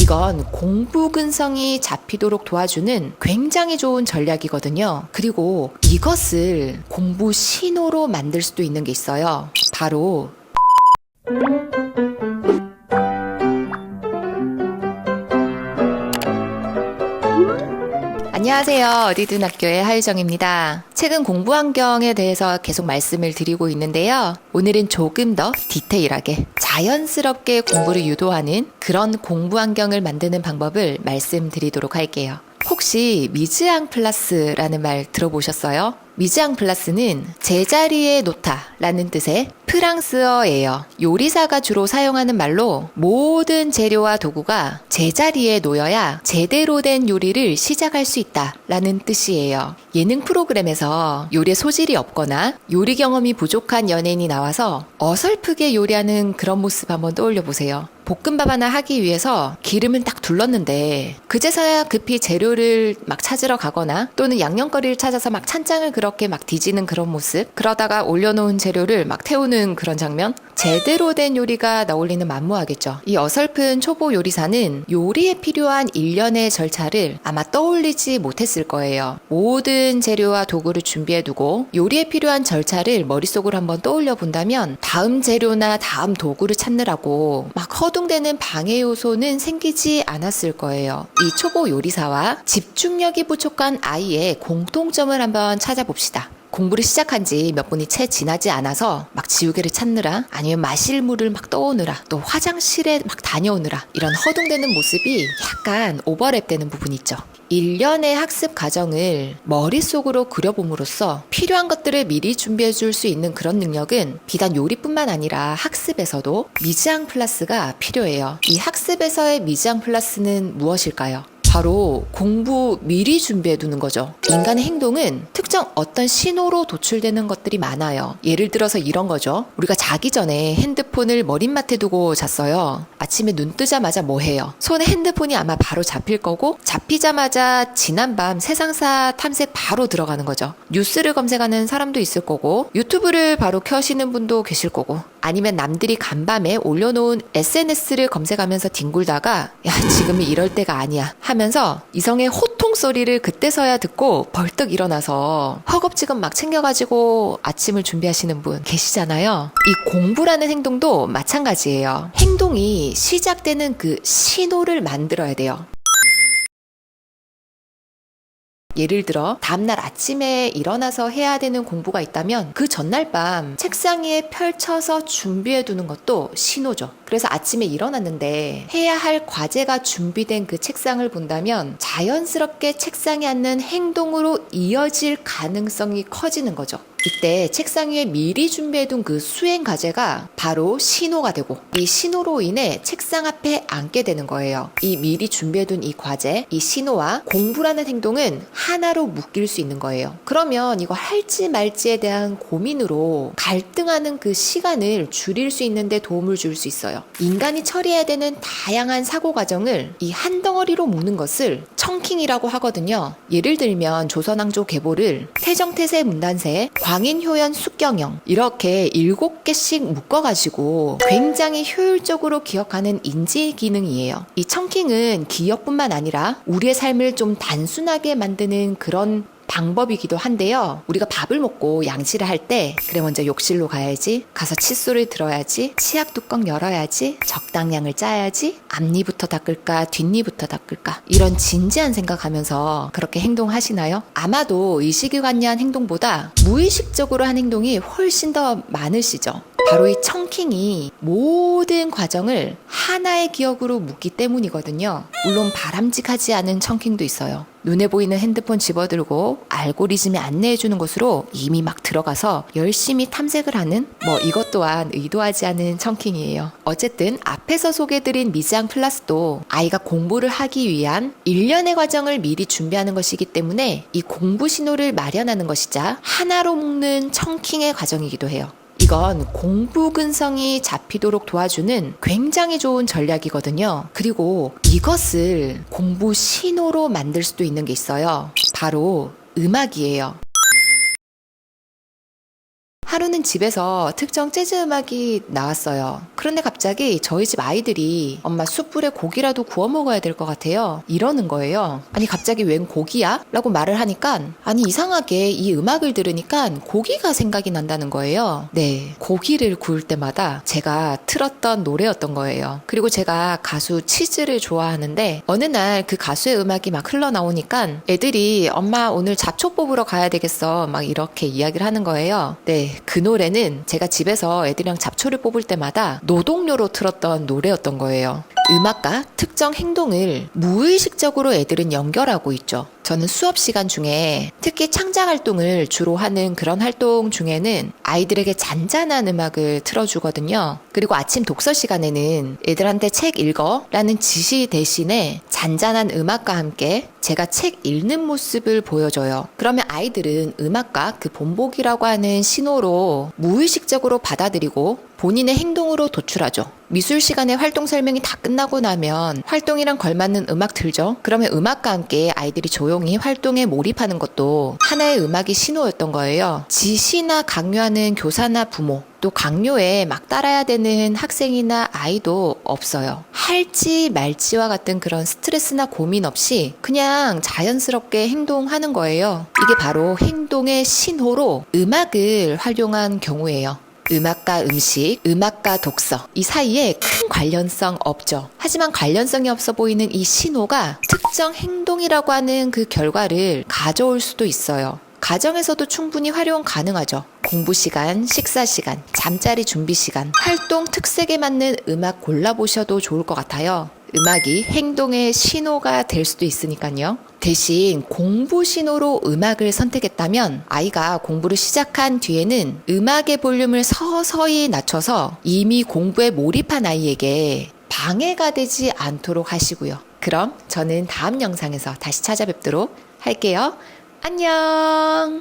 이건 공부 근성이 잡히도록 도와주는 굉장히 좋은 전략이거든요. 그리고 이것을 공부 신호로 만들 수도 있는 게 있어요. 바로 안녕하세요. 어디든 학교의 하유정입니다. 최근 공부 환경에 대해서 계속 말씀을 드리고 있는데요. 오늘은 조금 더 디테일하게 자연스럽게 공부를 유도하는 그런 공부 환경을 만드는 방법을 말씀드리도록 할게요. 혹시 미즈앙 플러스라는 말 들어보셨어요? 미즈앙 플러스는 제자리에 놓다라는 뜻의 프랑스어예요. 요리사가 주로 사용하는 말로 모든 재료와 도구가 제자리에 놓여야 제대로 된 요리를 시작할 수 있다라는 뜻이에요. 예능 프로그램에서 요리에 소질이 없거나 요리 경험이 부족한 연예인이 나와서 어설프게 요리하는 그런 모습 한번 떠올려 보세요. 볶음밥 하나 하기 위해서 기름을 딱 둘렀는데 그제서야 급히 재료를 막 찾으러 가거나 또는 양념거리를 찾아서 막 찬장을 그렇게 막 뒤지는 그런 모습, 그러다가 올려놓은 재료를 막 태우는 그런 장면, 제대로 된 요리가 나올리는 만무하겠죠. 이 어설픈 초보 요리사는 요리에 필요한 일련의 절차를 아마 떠올리지 못했을 거예요. 모든 재료와 도구를 준비해두고 요리에 필요한 절차를 머릿속으로 한번 떠올려 본다면 다음 재료나 다음 도구를 찾느라고 막 허둥대는 방해 요소는 생기지 않았을 거예요. 이 초보 요리사와 집중력이 부족한 아이의 공통점을 한번 찾아봅시다. 공부를 시작한 지 몇 분이 채 지나지 않아서 막 지우개를 찾느라, 아니면 마실 물을 막 떠오느라, 또 화장실에 막 다녀오느라, 이런 허둥대는 모습이 약간 오버랩 되는 부분이 있죠. 일련의 학습 과정을 머릿속으로 그려봄으로써 필요한 것들을 미리 준비해 줄 수 있는 그런 능력은 비단 요리뿐만 아니라 학습에서도 미즈앙 플러스가 필요해요. 이 학습에서의 미즈앙 플러스는 무엇일까요? 바로 공부 미리 준비해 두는 거죠. 인간의 행동은 특정 어떤 신호로 도출되는 것들이 많아요. 예를 들어서 이런 거죠. 우리가 자기 전에 핸드폰을 머릿맡에 두고 잤어요. 아침에 눈 뜨자마자 뭐 해요? 손에 핸드폰이 아마 바로 잡힐 거고, 잡히자마자 지난밤 세상사 탐색 바로 들어가는 거죠. 뉴스를 검색하는 사람도 있을 거고, 유튜브를 바로 켜시는 분도 계실 거고, 아니면 남들이 간밤에 올려놓은 SNS를 검색하면서 뒹굴다가 야, 지금이 이럴 때가 아니야 하면서 이성의 호통 소리를 그때서야 듣고 벌떡 일어나서 허겁지겁 막 챙겨가지고 아침을 준비하시는 분 계시잖아요. 이 공부라는 행동도 마찬가지예요. 행동이 시작되는 그 신호를 만들어야 돼요. 예를 들어 다음날 아침에 일어나서 해야 되는 공부가 있다면 그 전날 밤 책상 위에 펼쳐서 준비해 두는 것도 신호죠. 그래서 아침에 일어났는데 해야 할 과제가 준비된 그 책상을 본다면 자연스럽게 책상에 앉는 행동으로 이어질 가능성이 커지는 거죠. 이때 책상 위에 미리 준비해둔 그 수행 과제가 바로 신호가 되고, 이 신호로 인해 책상 앞에 앉게 되는 거예요. 이 미리 준비해둔 이 과제, 이 신호와 공부라는 행동은 하나로 묶일 수 있는 거예요. 그러면 이거 할지 말지에 대한 고민으로 갈등하는 그 시간을 줄일 수 있는데 도움을 줄 수 있어요. 인간이 처리해야 되는 다양한 사고 과정을 이 한 덩어리로 묶는 것을 청킹이라고 하거든요. 예를 들면 조선왕조 계보를 태정태세 문단세 광인효연 숙경영 이렇게 7개씩 묶어가지고 굉장히 효율적으로 기억하는 인지 기능이에요. 이 청킹은 기억뿐만 아니라 우리의 삶을 좀 단순하게 만드는 그런 방법이기도 한데요. 우리가 밥을 먹고 양치를 할 때 그래 먼저 욕실로 가야지, 가서 칫솔을 들어야지, 치약 뚜껑 열어야지, 적당량을 짜야지, 앞니부터 닦을까 뒷니부터 닦을까, 이런 진지한 생각하면서 그렇게 행동하시나요? 아마도 의식유관리한 행동보다 무의식적으로 한 행동이 훨씬 더 많으시죠. 바로 이 청킹이 모든 과정을 하나의 기억으로 묶기 때문이거든요. 물론 바람직하지 않은 청킹도 있어요. 눈에 보이는 핸드폰 집어들고 알고리즘이 안내해주는 곳으로 이미 막 들어가서 열심히 탐색을 하는, 이것 또한 의도하지 않은 청킹이에요. 어쨌든 앞에서 소개해드린 미즈앙 플러스도 아이가 공부를 하기 위한 일련의 과정을 미리 준비하는 것이기 때문에 이 공부 신호를 마련하는 것이자 하나로 묶는 청킹의 과정이기도 해요. 이건 공부 근성이 잡히도록 도와주는 굉장히 좋은 전략이거든요. 그리고 이것을 공부 신호로 만들 수도 있는 게 있어요. 바로 음악이에요. 하루는 집에서 특정 재즈 음악이 나왔어요. 그런데 갑자기 저희 집 아이들이 엄마 숯불에 고기라도 구워 먹어야 될 것 같아요. 이러는 거예요. 아니 갑자기 웬 고기야? 라고 말을 하니까 아니 이상하게 이 음악을 들으니까 고기가 생각이 난다는 거예요. 네, 고기를 구울 때마다 제가 틀었던 노래였던 거예요. 그리고 제가 가수 치즈를 좋아하는데 어느 날 그 가수의 음악이 막 흘러나오니까 애들이 엄마 오늘 잡초 뽑으러 가야 되겠어 막 이렇게 이야기를 하는 거예요. 네, 그 노래는 제가 집에서 애들이랑 잡초를 뽑을 때마다 노동요로 틀었던 노래였던 거예요. 음악과 특정 행동을 무의식적으로 애들은 연결하고 있죠. 저는 수업 시간 중에 특히 창작 활동을 주로 하는 그런 활동 중에는 아이들에게 잔잔한 음악을 틀어주거든요. 그리고 아침 독서 시간에는 애들한테 책 읽어 라는 지시 대신에 잔잔한 음악과 함께 제가 책 읽는 모습을 보여줘요. 그러면 아이들은 음악과 그 본보기라고 하는 신호로 무의식적으로 받아들이고 본인의 행동으로 도출하죠. 미술 시간에 활동 설명이 다 끝나고 나면 활동이랑 걸맞는 음악 틀죠. 그러면 음악과 함께 아이들이 조용히 활동에 몰입하는 것도 하나의 음악이 신호였던 거예요. 지시나 강요하는 교사나 부모, 또 강요에 막 따라야 되는 학생이나 아이도 없어요. 할지 말지와 같은 그런 스트레스나 고민 없이 그냥 자연스럽게 행동하는 거예요. 이게 바로 행동의 신호로 음악을 활용한 경우예요. 음악과 음식, 음악과 독서 이 사이에 큰 관련성 없죠. 하지만 관련성이 없어 보이는 이 신호가 특정 행동이라고 하는 그 결과를 가져올 수도 있어요. 가정에서도 충분히 활용 가능하죠. 공부 시간, 식사 시간, 잠자리 준비 시간, 활동 특색에 맞는 음악 골라보셔도 좋을 것 같아요. 음악이 행동의 신호가 될 수도 있으니까요. 대신 공부 신호로 음악을 선택했다면 아이가 공부를 시작한 뒤에는 음악의 볼륨을 서서히 낮춰서 이미 공부에 몰입한 아이에게 방해가 되지 않도록 하시고요. 그럼 저는 다음 영상에서 다시 찾아뵙도록 할게요. 안녕!